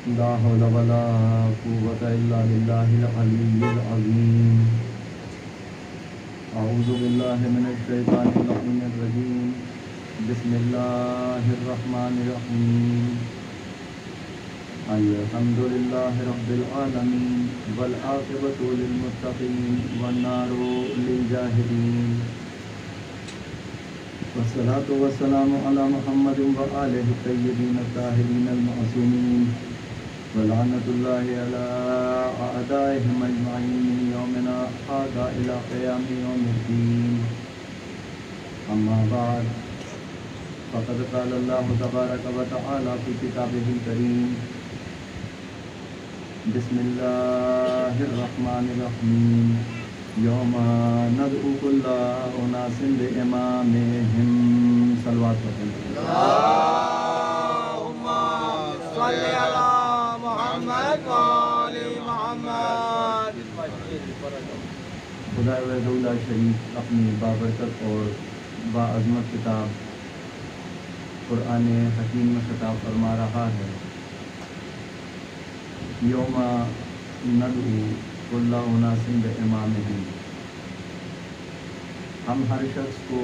لا حول ولا قوة إلا بالله العلي العظيم. أعوذ بالله من الشيطان اللعين الرجيم. بسم الله الرحمن الرحيم. الحمد لله رب العالمين والعاقبة للمتقين والنار للجاهدين. والصلاة والسلام على محمد وآله الطيبين الطاهرين المعصومين ولعنة الله على أعدائهم أجمعين من يومنا هذا إلى قيام يوم الدين. أما بعد، فقد قال الله تبارك وتعالى في كتابه الكريم: بسم الله الرحمن الرحيم. يوم ندعو كل أناس بإمامهم. صلوات اللهم صل على محمد وآل محمد. خدا وحدہ شریف اپنی بابرکت اور باعظمت کتاب قرآن حکیم میں خطاب فرما رہا ہے: یوم ندعو کل اناس بامامہم. ہم ہر شخص کو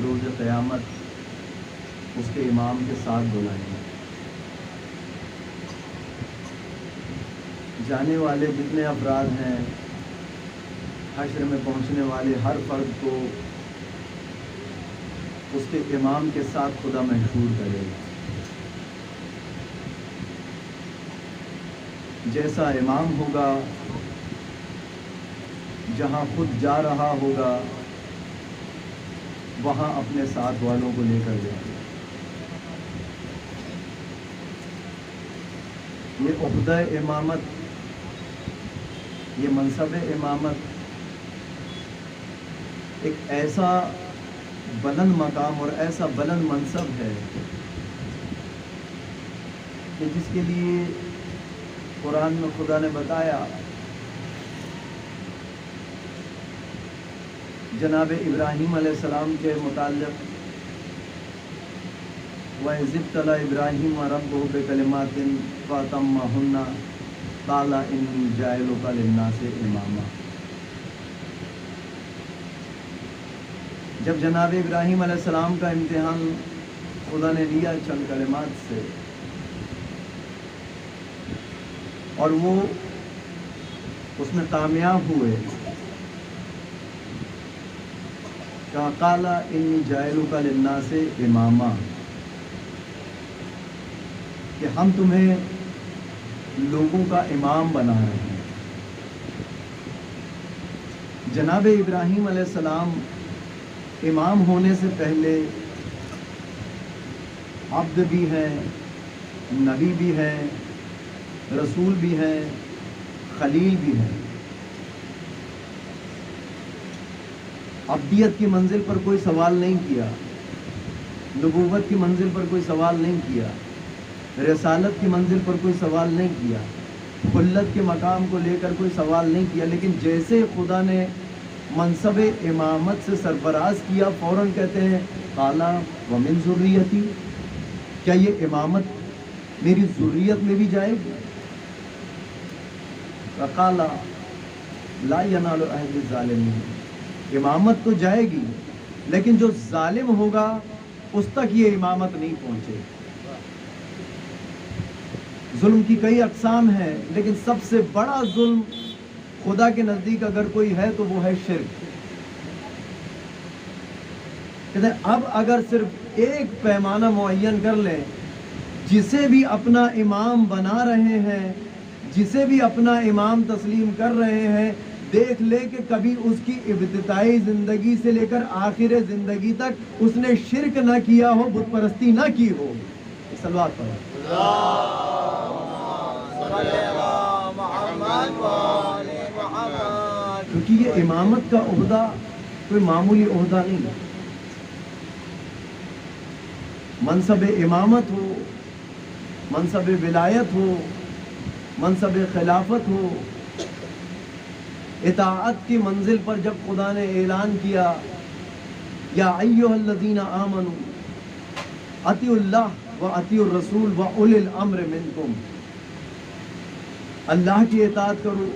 روز قیامت اس کے امام کے ساتھ بلائیں گے. جانے والے جتنے افراد ہیں، حشر میں پہنچنے والے ہر فرد کو اس کے امام کے ساتھ خدا محشور کرے گا. جیسا امام ہوگا، جہاں خود جا رہا ہوگا وہاں اپنے ساتھ والوں کو لے کر جائے گا. یہ عہدہ امامت، یہ منصب امامت ایک ایسا بلند مقام اور ایسا بلند منصب ہے کہ جس کے لیے قرآن میں خدا نے بتایا. جناب ابراہیم علیہ السلام کے متعلق: وَإِذِ ابْتَلَىٰ إِبْرَاهِيمَ رَبُّهُ بِكَلِمَاتٍ فَأَتَمَّهُنَّ قَالَ إِنِّي جَاعِلُكَ لِلنَّاسِ إِمَامًا. جب جناب ابراہیم علیہ السلام کا امتحان خدا نے لیا چند کلمات سے، اور وہ اس میں کامیاب ہوئے، قال انی جاعلک للناس اماما، کہ ہم تمہیں لوگوں کا امام بنا رہے ہیں. جناب ابراہیم علیہ السلام امام ہونے سے پہلے عبد بھی ہیں، نبی بھی ہیں، رسول بھی ہیں، خلیل بھی ہیں. عبدیت کی منزل پر کوئی سوال نہیں کیا، نبوت کی منزل پر کوئی سوال نہیں کیا، رسالت کی منزل پر کوئی سوال نہیں کیا، خلت کے مقام کو لے کر کوئی سوال نہیں کیا. لیکن جیسے خدا نے منصب امامت سے سرفراز کیا، فوراً کہتے ہیں: قال ومن ذریتی، کیا یہ امامت میری ذریت میں بھی جائے گی؟ وقال لا ینال عہد الظالمین. امامت تو جائے گی، لیکن جو ظالم ہوگا اس تک یہ امامت نہیں پہنچے. ظلم کی کئی اقسام ہیں، لیکن سب سے بڑا ظلم خدا کے نزدیک اگر کوئی ہے تو وہ ہے شرک. کہتے ہیں اب اگر صرف ایک پیمانہ معین کر لیں، جسے بھی اپنا امام بنا رہے ہیں، جسے بھی اپنا امام تسلیم کر رہے ہیں، دیکھ لے کہ کبھی اس کی ابتدائی زندگی سے لے کر آخر زندگی تک اس نے شرک نہ کیا ہو، بت پرستی نہ کی ہو. صلوات پڑھو. کیونکہ یہ امامت کا عہدہ کوئی معمولی عہدہ نہیں ہے. منصب امامت ہو، منصب ولایت ہو، منصب خلافت ہو، اطاعت کی منزل پر جب خدا نے اعلان کیا: یا ایھا الذین آمنوا اطیعوا اللہ وَأَطِیعُوا الرَّسُولَ وَأُولِي الْأَمْرِ مِنْکُمْ، اللہ کی اطاعت کرو،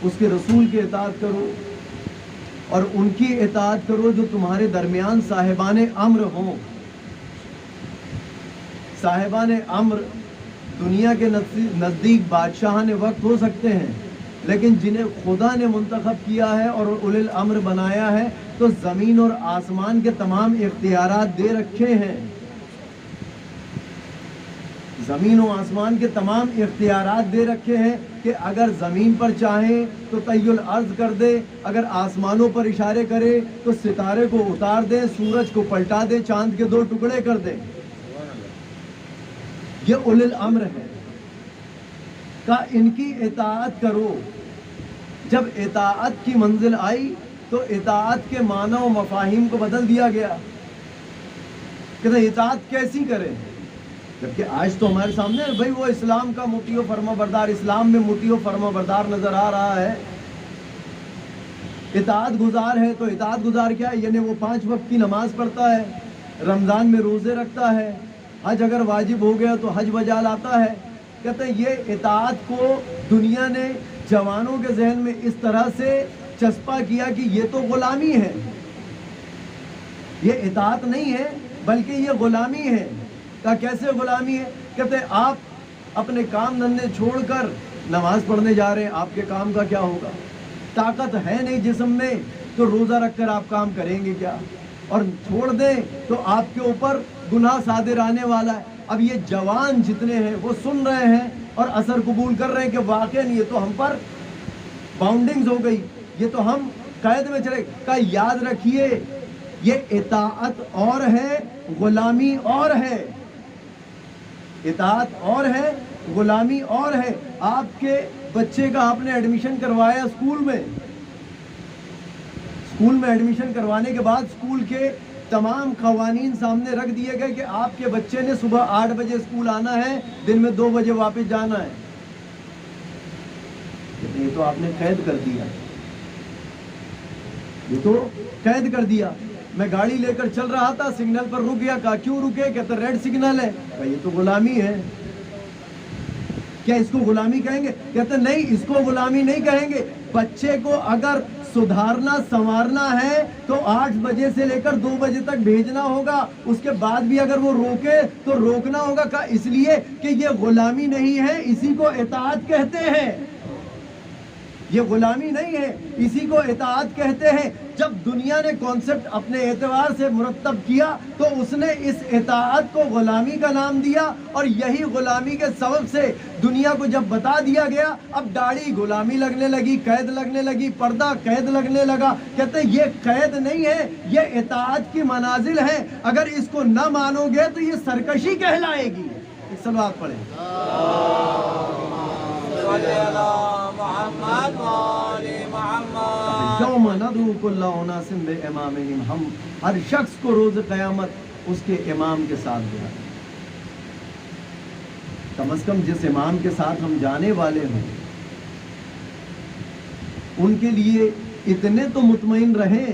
اس کے رسول کی اطاعت کرو، اور ان کی اطاعت کرو جو تمہارے درمیان صاحبان امر ہوں۔ صاحبان امر دنیا کے نزدیک بادشاہان وقت ہو سکتے ہیں، لیکن جنہیں خدا نے منتخب کیا ہے اور اولی الامر بنایا ہے تو زمین اور آسمان کے تمام اختیارات دے رکھے ہیں۔ زمین و آسمان کے تمام اختیارات دے رکھے ہیں کہ اگر زمین پر چاہیں تو طی الارض کر دے، اگر آسمانوں پر اشارے کرے تو ستارے کو اتار دے، سورج کو پلٹا دے، چاند کے 2 ٹکڑے کر دے۔ یہ اولی الامر ہے کہ ان کی اطاعت کرو۔ جب اطاعت کی منزل آئی تو اطاعت کے معنی و مفاہیم کو بدل دیا گیا، کہ اطاعت کیسی کریں، جبکہ آج تو ہمارے سامنے بھائی وہ اسلام کا مطیع و فرما بردار، اسلام میں مطیع و فرما بردار نظر آ رہا ہے۔ اطاعت گزار ہے تو اطاعت گزار کیا ہے؟ یعنی وہ 5 وقت کی نماز پڑھتا ہے، رمضان میں روزے رکھتا ہے، حج اگر واجب ہو گیا تو حج بجا لاتا ہے۔ کہتے ہیں یہ اطاعت کو دنیا نے جوانوں کے ذہن میں اس طرح سے چسپا کیا کہ یہ تو غلامی ہے، یہ اطاعت نہیں ہے بلکہ یہ غلامی ہے۔ کہ کیسے غلامی ہے؟ کہتے ہیں آپ اپنے کام دھندے چھوڑ کر نماز پڑھنے جا رہے ہیں، آپ کے کام کا کیا ہوگا؟ طاقت ہے نہیں جسم میں تو روزہ رکھ کر آپ کام کریں گے کیا؟ اور چھوڑ دیں تو آپ کے اوپر گناہ صادر آنے والا ہے۔ اب یہ جوان جتنے ہیں وہ سن رہے ہیں اور اثر قبول کر رہے ہیں کہ واقعاً یہ تو ہم پر باؤنڈنگز ہو گئی، یہ تو ہم قید میں چلے۔ کہ یاد رکھیے یہ اطاعت اور ہے، غلامی اور ہے۔ اطاعت اور ہے، غلامی اور ہے۔ آپ کے بچے کا آپ نے ایڈمیشن کروایا اسکول میں ایڈمیشن کروانے کے بعد اسکول کے تمام قوانین سامنے رکھ دیے گئے کہ آپ کے بچے نے صبح 8 بجے اسکول آنا ہے، دن میں 2 بجے واپس جانا ہے۔ یہ تو آپ نے قید کر دیا، یہ تو قید کر دیا۔ میں گاڑی لے کر چل رہا تھا، سگنل پر رک گیا، کہا کیوں رکے؟ کہتے ریڈ سگنل ہے۔ یہ تو غلامی ہے، کیا اس کو غلامی کہیں گے؟ کہتے نہیں، اس کو غلامی نہیں کہیں گے۔ بچے کو اگر سدھارنا سنوارنا ہے تو 8 بجے سے لے کر 2 بجے تک بھیجنا ہوگا، اس کے بعد بھی اگر وہ روکے تو روکنا ہوگا۔ کہ اس لیے کہ یہ غلامی نہیں ہے، اسی کو اطاعت کہتے ہیں۔ یہ غلامی نہیں ہے، اسی کو اطاعت کہتے ہیں۔ جب دنیا نے کانسیپٹ اپنے اعتبار سے مرتب کیا تو اس نے اس اطاعت کو غلامی کا نام دیا، اور یہی غلامی کے سبب سے دنیا کو جب بتا دیا گیا، اب داڑھی غلامی لگنے لگی، قید لگنے لگی، پردہ قید لگنے لگا۔ کہتے ہیں یہ قید نہیں ہے، یہ اطاعت کی منازل ہے، اگر اس کو نہ مانو گے تو یہ سرکشی کہلائے گی۔ ایک سلوات پڑھیں۔ یوم ندعو کل اناس بامامہم، ہم ہر شخص کو روز قیامت اس کے امام کے ساتھ بلائیں۔ کم از کم جس امام کے ساتھ ہم جانے والے ہوں ان کے لیے اتنے تو مطمئن رہیں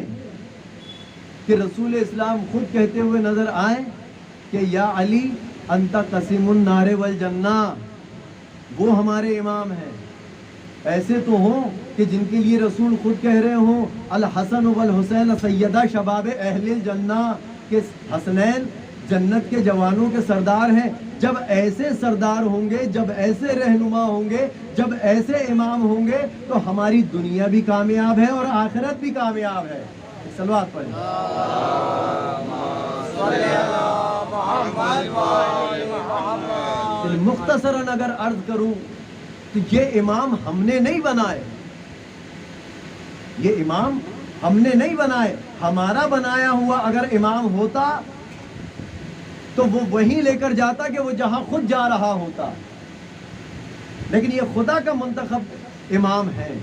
کہ رسول اسلام خود کہتے ہوئے نظر آئیں کہ یا علی انت قسیم النار والجنہ، وہ ہمارے امام ہیں۔ ایسے تو ہوں کہ جن کے لیے رسول خود کہہ رہے ہوں الحسن والحسین سیدہ شباب اہل الجنہ، کہ حسنین جنت کے جوانوں کے سردار ہیں۔ جب ایسے سردار ہوں گے، جب ایسے رہنما ہوں گے، جب ایسے امام ہوں گے تو ہماری دنیا بھی کامیاب ہے اور آخرت بھی کامیاب ہے۔ صلوات پڑھیں۔ مختصراً اگر عرض کروں تو یہ امام ہم نے نہیں بنائے، یہ امام ہم نے نہیں بنائے۔ ہمارا بنایا ہوا اگر امام ہوتا تو وہ وہیں لے کر جاتا کہ وہ جہاں خود جا رہا ہوتا، لیکن یہ خدا کا منتخب امام ہے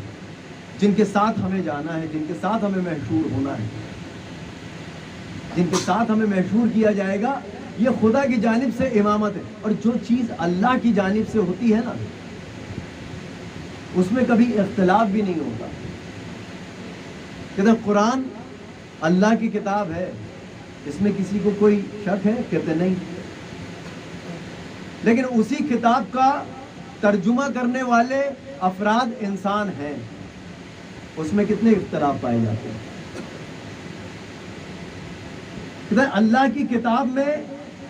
جن کے ساتھ ہمیں جانا ہے، جن کے ساتھ ہمیں محشور ہونا ہے، جن کے ساتھ ہمیں محشور کیا جائے گا۔ یہ خدا کی جانب سے امامت ہے، اور جو چیز اللہ کی جانب سے ہوتی ہے نا اس میں کبھی اختلاف بھی نہیں ہوتا۔ کہتے ہیں قرآن اللہ کی کتاب ہے، اس میں کسی کو کوئی شک ہے؟ کہتے نہیں۔ لیکن اسی کتاب کا ترجمہ کرنے والے افراد انسان ہیں، اس میں کتنے اختلاف پائے جاتے ہیں۔ اللہ کی کتاب میں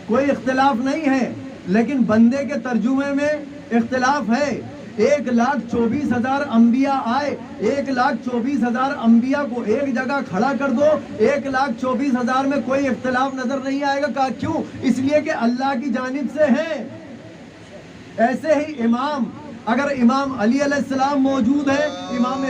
کوئی اختلاف نہیں ہے، لیکن بندے کے ترجمے میں اختلاف ہے۔ 1,24,000 انبیاء آئے، 1,24,000 انبیاء کو ایک جگہ کھڑا کر دو، 1,24,000 میں کوئی اختلاف نظر نہیں آئے گا۔ کہا کیوں؟ اس لیے کہ اللہ کی جانب سے ہیں۔ ایسے ہی امام، اگر امام علی علیہ السلام موجود ہے، امام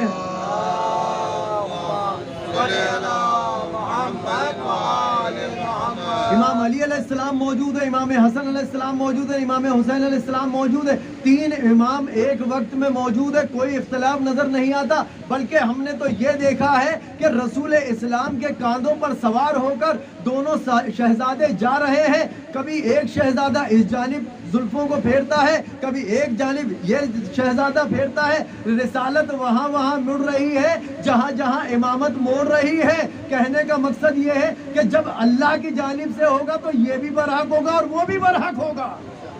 علی علیہ السلام موجود ہے، امام حسن علیہ السلام موجود ہے، امام حسین علیہ السلام موجود ہے، 3 امام ایک وقت میں موجود ہے، کوئی اختلاف نظر نہیں آتا۔ بلکہ ہم نے تو یہ دیکھا ہے کہ رسول اسلام کے کاندھوں پر سوار ہو کر دونوں شہزادے جا رہے ہیں، کبھی ایک شہزادہ اس جانب زلفوں کو پھیرتا ہے، کبھی ایک جانب یہ شہزادہ پھیرتا ہے۔ رسالت وہاں وہاں مڑ رہی ہے جہاں جہاں امامت موڑ رہی ہے۔ کہنے کا مقصد یہ ہے کہ جب اللہ کی جانب سے ہوگا تو یہ بھی برحق ہوگا اور وہ بھی برحق ہوگا۔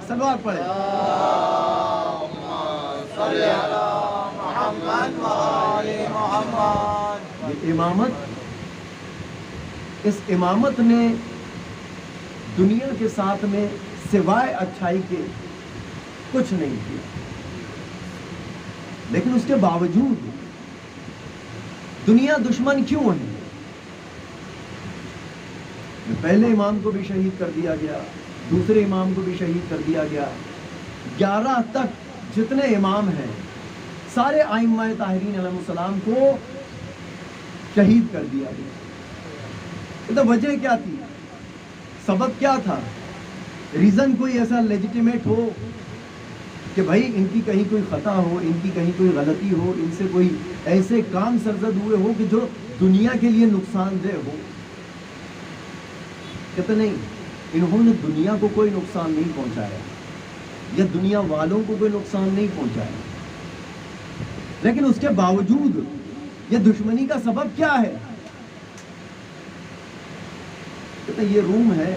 صلوات پڑھیں۔ امامت، اس امامت نے دنیا کے ساتھ میں سوائے اچھائی کے کچھ نہیں کیا، لیکن اس کے باوجود دنیا دشمن کیوں ہے؟ پہلے امام کو بھی شہید کر دیا گیا، دوسرے امام کو بھی شہید کر دیا گیا، 11 تک جتنے امام ہیں سارے ائمہ طاہرین علیہ السلام کو شہید کر دیا گیا۔ تو وجہ کیا تھی؟ سبب کیا تھا؟ ریزن کوئی ایسا لیجیٹیمیٹ ہو کہ بھائی ان کی کہیں کوئی خطا ہو، ان کی کہیں کوئی غلطی ہو، ان سے کوئی ایسے کام سرزد ہوئے ہو کہ جو دنیا کے لیے نقصان دہ ہو؟ کہتے نہیں، انہوں نے دنیا کو کوئی نقصان نہیں پہنچایا یا دنیا والوں کو کوئی نقصان نہیں پہنچایا، لیکن اس کے باوجود یہ دشمنی کا سبب کیا ہے؟ کہتے یہ روم ہے،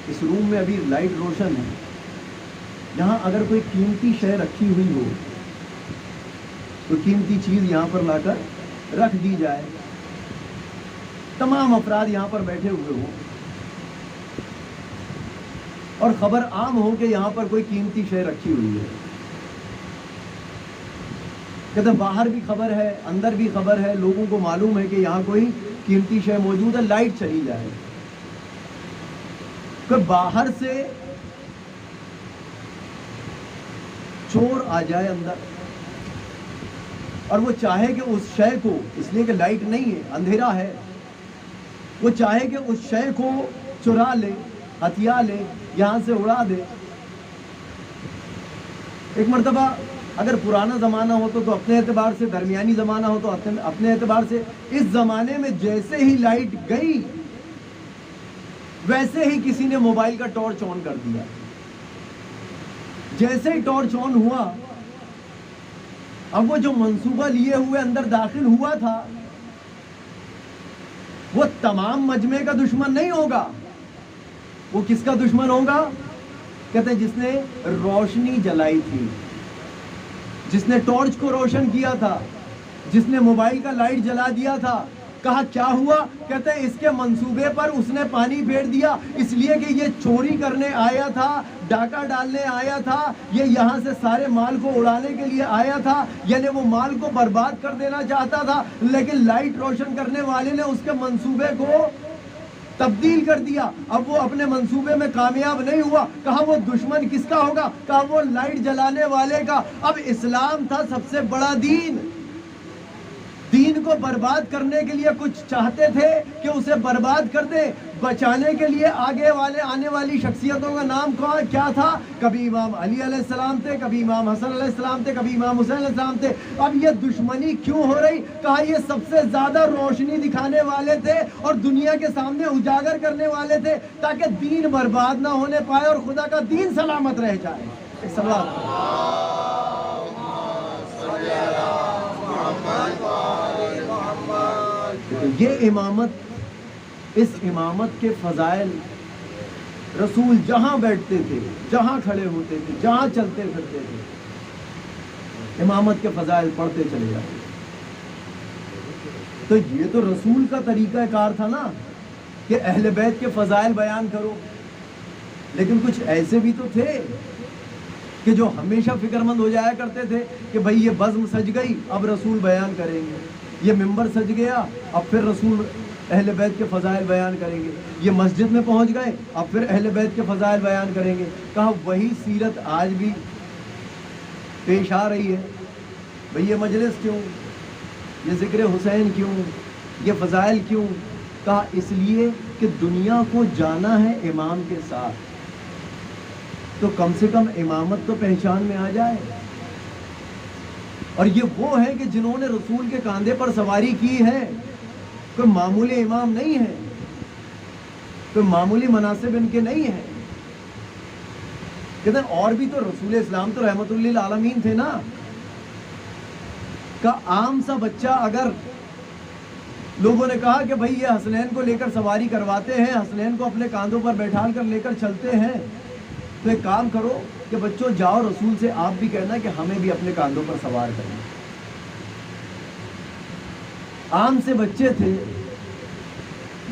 اس روم میں ابھی لائٹ روشن ہے، یہاں اگر کوئی قیمتی شے رکھی ہوئی ہو، کوئی قیمتی چیز یہاں پر لا کر رکھ دی جائے، تمام افراد یہاں پر بیٹھے ہوئے ہوں اور خبر عام ہو کہ یہاں پر کوئی قیمتی شے رکھی ہوئی ہے، کہتے باہر بھی خبر ہے، اندر بھی خبر ہے، لوگوں کو معلوم ہے کہ یہاں کوئی قیمتی شے موجود ہے، لائٹ چلی جائے، کہ باہر سے چور آ جائے اندر اور وہ چاہے کہ اس شے کو، اس لیے کہ لائٹ نہیں ہے، اندھیرا ہے، وہ چاہے کہ اس شے کو چرا لے، ہتھیا لے، یہاں سے اڑا دے۔ ایک مرتبہ اگر پرانا زمانہ ہو تو اپنے اعتبار سے، درمیانی زمانہ ہو تو اپنے اعتبار سے، اس زمانے میں جیسے ہی لائٹ گئی ویسے ہی کسی نے موبائل کا ٹارچ آن کر دیا، جیسے ہی ٹارچ آن ہوا، اب وہ جو منصوبہ لیے ہوئے اندر داخل ہوا تھا وہ تمام مجمع کا دشمن نہیں ہوگا، وہ کس کا دشمن ہوگا؟ کہتے ہیں جس نے روشنی جلائی تھی، جس نے ٹارچ کو روشن کیا تھا، جس نے موبائل کا لائٹ جلا دیا تھا۔ کہا کیا ہوا؟ کہتے ہیں اس کے منصوبے پر اس نے پانی پھیر دیا، اس لیے کہ یہ چوری کرنے آیا تھا، ڈاکہ ڈالنے آیا تھا، یہ یہاں سے سارے مال کو اڑانے کے لیے آیا تھا، یعنی وہ مال کو برباد کر دینا چاہتا تھا، لیکن لائٹ روشن کرنے والے نے اس کے منصوبے کو تبدیل کر دیا۔ اب وہ اپنے منصوبے میں کامیاب نہیں ہوا۔ کہا وہ دشمن کس کا ہوگا؟ کہا وہ لائٹ جلانے والے کا۔ اب اسلام تھا سب سے بڑا دین، دین کو برباد کرنے کے لیے کچھ چاہتے تھے کہ اسے برباد کر دے، بچانے کے لیے آگے آنے والی شخصیتوں کا نام کیا تھا؟ کبھی امام علی علیہ السلام تھے، کبھی امام حسن علیہ السلام تھے، کبھی امام حسین علیہ السلام تھے۔ اب یہ دشمنی کیوں ہو رہی؟ کہا یہ سب سے زیادہ روشنی دکھانے والے تھے اور دنیا کے سامنے اجاگر کرنے والے تھے تاکہ دین برباد نہ ہونے پائے اور خدا کا دین سلامت رہ جائے۔ ایک سوال، یہ امامت، اس امامت کے فضائل رسول جہاں بیٹھتے تھے، جہاں کھڑے ہوتے تھے، جہاں چلتے پھرتے تھے، امامت کے فضائل پڑھتے چلے جاتے۔ تو یہ تو رسول کا طریقہ کار تھا نا کہ اہل بیت کے فضائل بیان کرو، لیکن کچھ ایسے بھی تو تھے کہ جو ہمیشہ فکر مند ہو جایا کرتے تھے کہ بھئی یہ بزم سج گئی، اب رسول بیان کریں گے، یہ ممبر سج گیا، اب پھر رسول اہل بیت کے فضائل بیان کریں گے، یہ مسجد میں پہنچ گئے، اب پھر اہل بیت کے فضائل بیان کریں گے۔ کہا وہی سیرت آج بھی پیش آ رہی ہے۔ بھئی یہ مجلس کیوں، یہ ذکر حسین کیوں، یہ فضائل کیوں؟ کہا اس لیے کہ دنیا کو جانا ہے امام کے ساتھ، تو کم سے کم امامت تو پہچان میں آ جائے۔ اور یہ وہ ہے کہ جنہوں نے رسول کے کاندھے پر سواری کی ہے، کوئی معمولی امام نہیں ہے، کوئی معمولی مناصب ان کے نہیں ہیں۔ کہتے ہیں اور بھی تو رسول اسلام تو رحمت للعالمین تھے نا، کا عام سا بچہ اگر لوگوں نے کہا کہ بھئی یہ حسنین کو لے کر سواری کرواتے ہیں، حسنین کو اپنے کاندھوں پر بیٹھا کر لے کر چلتے ہیں، تو ایک کام کرو کہ بچوں جاؤ رسول سے آپ بھی کہنا کہ ہمیں بھی اپنے کاندھوں پر سوار کرنا۔ عام سے بچے تھے،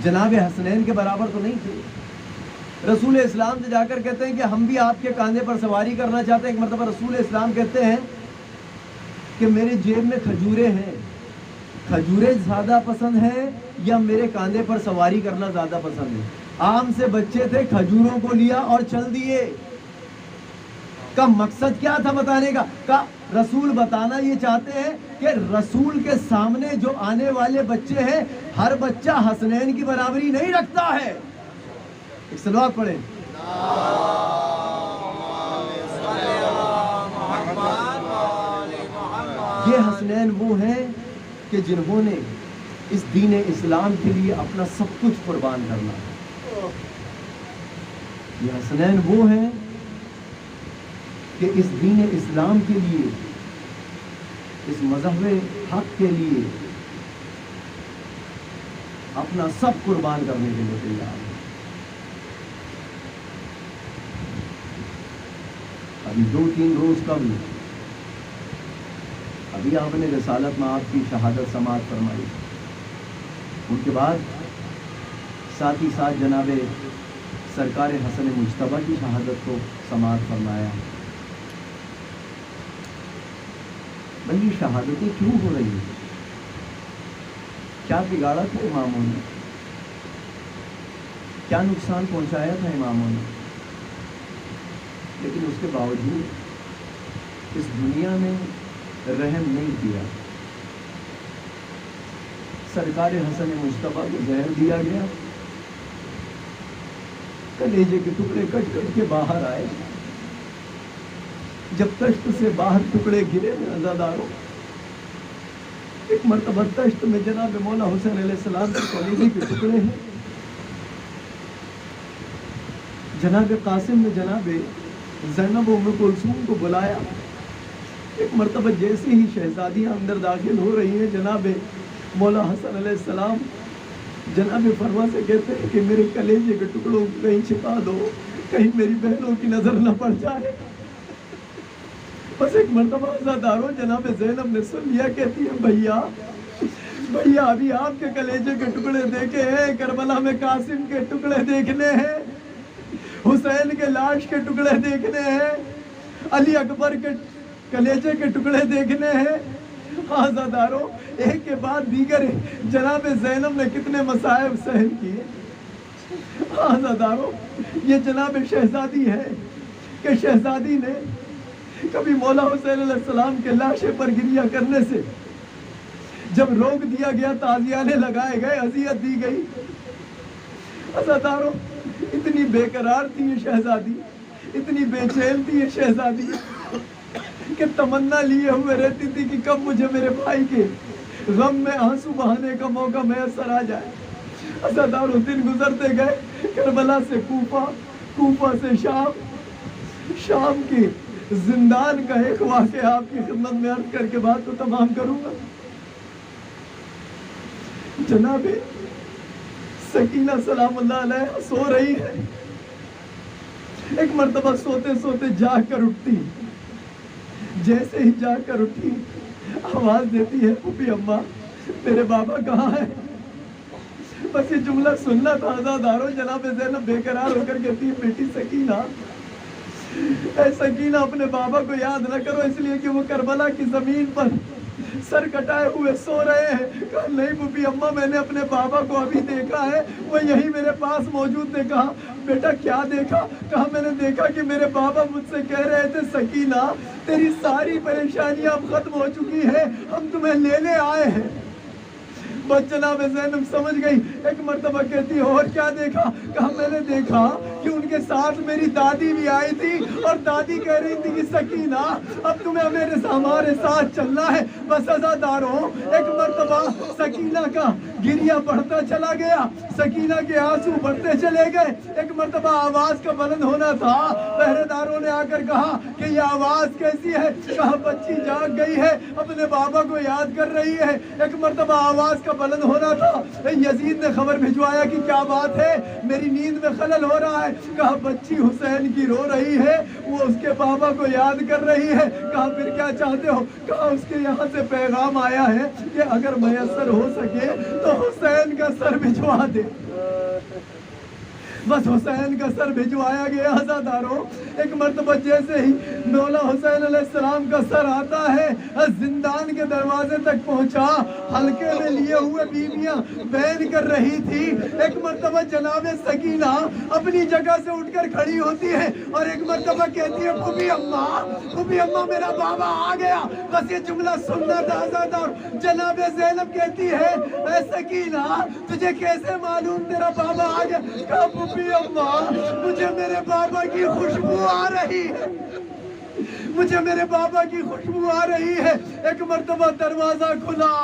جناب حسنین کے برابر تو نہیں تھے۔ رسول اسلام سے جا کر کہتے ہیں کہ ہم بھی آپ کے کاندھے پر سواری کرنا چاہتے ہیں۔ ایک مرتبہ رسول اسلام کہتے ہیں کہ میرے جیب میں کھجوریں ہیں، کھجوریں زیادہ پسند ہیں یا میرے کاندھے پر سواری کرنا زیادہ پسند ہے؟ عام سے بچے تھے، کھجوروں کو لیا اور چل دیے۔ کا مقصد کیا تھا بتانے کا؟ رسول بتانا یہ چاہتے ہیں کہ رسول کے سامنے جو آنے والے بچے ہیں، ہر بچہ حسنین کی برابری نہیں رکھتا ہے۔ ایک صلوات پڑھیں۔ یہ حسنین وہ ہیں کہ جنہوں نے اس دین اسلام کے لیے اپنا سب کچھ قربان کرنا ہے۔ یہ حسنین وہ ہیں کہ اس دین اسلام کے لیے، اس مذہب حق کے لیے اپنا سب قربان کرنے کے لیے تیار ہیں۔ ابھی 2-3 روز قبل ابھی آپ نے رسالت میں آپ کی شہادت سماعت فرمائی، ان کے بعد ساتھ ہی ساتھ جناب سرکار حسن مجتبیٰ کی شہادت کو سماعت فرمایا۔ بھئی یہ شہادتیں کیوں ہو رہی ہیں؟ کیا بگاڑا تھا اماموں نے؟ کیا نقصان پہنچایا تھا اماموں نے؟ لیکن اس کے باوجود اس دنیا میں رحم نہیں کیا۔ سرکار حسن مجتبیٰ کو زہر دیا گیا، کلیجے کے ٹکڑے کٹ کٹ کے باہر آئے۔ جب تشت سے باہر ٹکڑے گرے عزاداروں، ایک مرتبہ تشت میں جناب مولا حسین علیہ السلام کے کلیجے کے ٹکڑے ہیں۔ جناب قاسم نے جناب زینب ام کلثوم کو بلایا۔ ایک مرتبہ جیسے ہی شہزادیاں اندر داخل ہو رہی ہیں، جناب مولا حسن علیہ السلام جناب فرما سے کہتے ہیں کہ میرے کلیجے کے ٹکڑوں کو کہیں چھپا دو، کہیں میری بہنوں کی نظر نہ پڑ جائے۔ بس ایک مرتبہ عزاداروں جناب زینب نے سن لیا، کہتی ہے بھیا ابھی آپ کے کلیجے کے ٹکڑے دیکھے ہیں، کربلا میں قاسم کے ٹکڑے دیکھنے ہیں، حسین کے لاش کے ٹکڑے دیکھنے ہیں، علی اکبر کے کلیجے کے ٹکڑے دیکھنے ہیں۔ عزاداروں ایک کے بعد دیگر جناب زینب نے کتنے مصائب سہن کیے۔ عزاداروں یہ جناب شہزادی ہے کہ شہزادی نے کبھی مولا حسین علیہ السلام کے لاشے پر گریہ کرنے سے جب روک دیا گیا، تعزیانے لگائے گئے، اذیت دی گئی۔ عزاداروں اتنی بے قرار تھی یہ شہزادی، اتنی بے چین تھی یہ شہزادی کہ تمنا لیے ہوئے رہتی تھی کہ کب مجھے میرے بھائی کے غم میں آنسو بہانے کا موقع میسر آ جائے۔ عزاداروں دن گزرتے گئے، کربلا سے کوفہ، کوفہ سے شام کی زندان کا ایک واقعہ آپ کی خدمت میں عرض کر کے بات کو تمام کروں گا۔ جناب سکینہ سلام اللہ علیہ سو رہی ہے، ایک مرتبہ سوتے سوتے جاگ کر اٹھتی، جیسے ہی جاگ کر اٹھی آواز دیتی ہے پھوپھی اماں میرے بابا کہاں ہے؟ بس یہ جملہ سننا تھا عزادارو، جناب زینب بے قرار ہو کر کہتی ہے بیٹی سکینہ، اے سکینہ اپنے بابا کو یاد نہ کرو اس لیے کہ وہ کربلا کی زمین پر سر کٹائے ہوئے سو رہے ہیں۔ کہا نہیں پھوپھی اماں میں نے اپنے بابا کو ابھی دیکھا ہے، وہ یہی میرے پاس موجود تھے۔ کہا بیٹا کیا دیکھا؟ کہا میں نے دیکھا کہ میرے بابا مجھ سے کہہ رہے تھے سکینہ تیری ساری پریشانیاں اب ختم ہو چکی ہے، ہم تمہیں لینے آئے ہیں۔ بس جناب زینب سمجھ گئی، ایک مرتبہ کہتی اور کیا دیکھا؟ کہا میں نے دیکھا کہ ان کے ساتھ میری دادی بھی آئی تھی اور دادی کہہ رہی تھی کہ سکینہ اب تمہیں ہمارے ساتھ چلنا ہے۔ بس عزاداروں ایک مرتبہ سکینہ کا گریہ بڑھتا چلا گیا، سکینہ کے آنسو بڑھتے چلے گئے۔ ایک مرتبہ آواز کا بلند ہونا تھا، پہرے داروں نے آ کر کہا کہ یہ آواز کیسی ہے؟ کہا بچی جاگ گئی ہے، اپنے بابا کو یاد کر رہی ہے۔ ایک مرتبہ آواز کا بلند ہونا تھا، یزید نے خبر بھجوایا کہ کیا بات ہے، میری نیند میں خلل ہو رہا ہے۔ کہا بچی حسین کی رو رہی ہے، وہ اس کے بابا کو یاد کر رہی ہے۔ کہا پھر کیا چاہتے ہو؟ کہا اس کے یہاں سے پیغام آیا ہے کہ اگر میسر ہو سکے تو حسین کا سر بھجوا دے۔ بس حسین کا سر بھجوایا گیا۔ عزاداروں ایک مرتبہ جیسے ہی مولا حسین علیہ السلام کا سر آتا ہے، زندان کے دروازے تک پہنچا، حلقے میں لیے ہوئے بیویاں بین کر رہی تھی۔ ایک مرتبہ جناب سکینہ اپنی جگہ سے اٹھ کر کھڑی ہوتی ہے اور ایک مرتبہ کہتی ہے پھوپھی اماں میرا بابا آ گیا۔ بس یہ جملہ سننا تھا عزادار۔ جناب زینب کہتی ہے اے سکینہ تجھے کیسے معلوم تیرا بابا آ گیا؟ کہا پھوپھی اماں مجھے میرے بابا کی خوشبو آ رہی ہے، مجھے میرے بابا کی خوشبو آ رہی ہے۔ ایک مرتبہ دروازہ کھلا،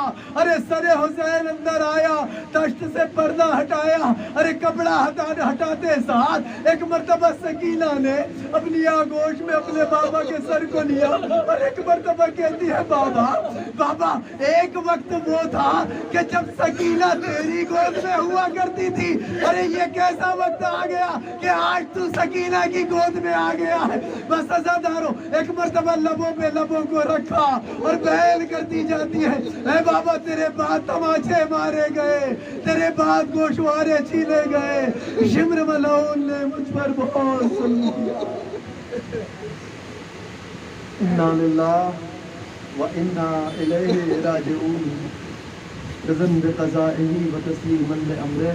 ارے سر حسین اندر آیا، تشت سے پردہ ہٹایا، ارے کپڑا ہٹاتے ساتھ ایک مرتبہ سکینہ نے اپنی آغوش میں اپنے بابا کے سر کو لیا اور ایک مرتبہ کہتی ہے بابا ایک وقت وہ تھا کہ جب سکینہ تیری گود میں ہوا کرتی تھی، ارے یہ کیسا وقت آ گیا کہ آج تو سکینہ کی گود میں آ گیا ہے۔ بس عزاداروں ایک مرتبہ لبوں پہ لبوں کو رکھا اور بیان کرتی جاتی ہے اے بابا تیرے بعد تماچے مارے گئے، تیرے بعد گوشوارے چھیلے گئے، شمر ملعون نے مجھ پر بہت ظلم کیا۔ انا للہ و انا الیہ راجعون، رضا بقضائہ و تسلیما لامرہ۔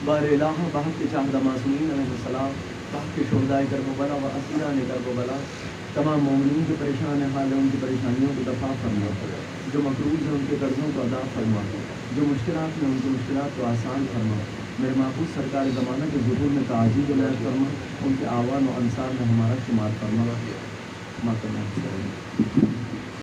بار الہ بحق کے شاہدہ معصومین علیہ السلام، بحق کے شہدائے کربلا و اسیران کربلا، تمام مومنین کے پریشان حال ہیں ان کی پریشانیوں کو دفع فرما، جو مقروض ہیں ان کے قرضوں کو ادا فرما، جو مشکلات میں ان کی مشکلات کو آسان فرما۔ میرے محفوظ سرکار زمانہ کے ظہور میں تعجیل عنایت فرما، ان کے آوان و انصار میں ہمارا شمار فرما۔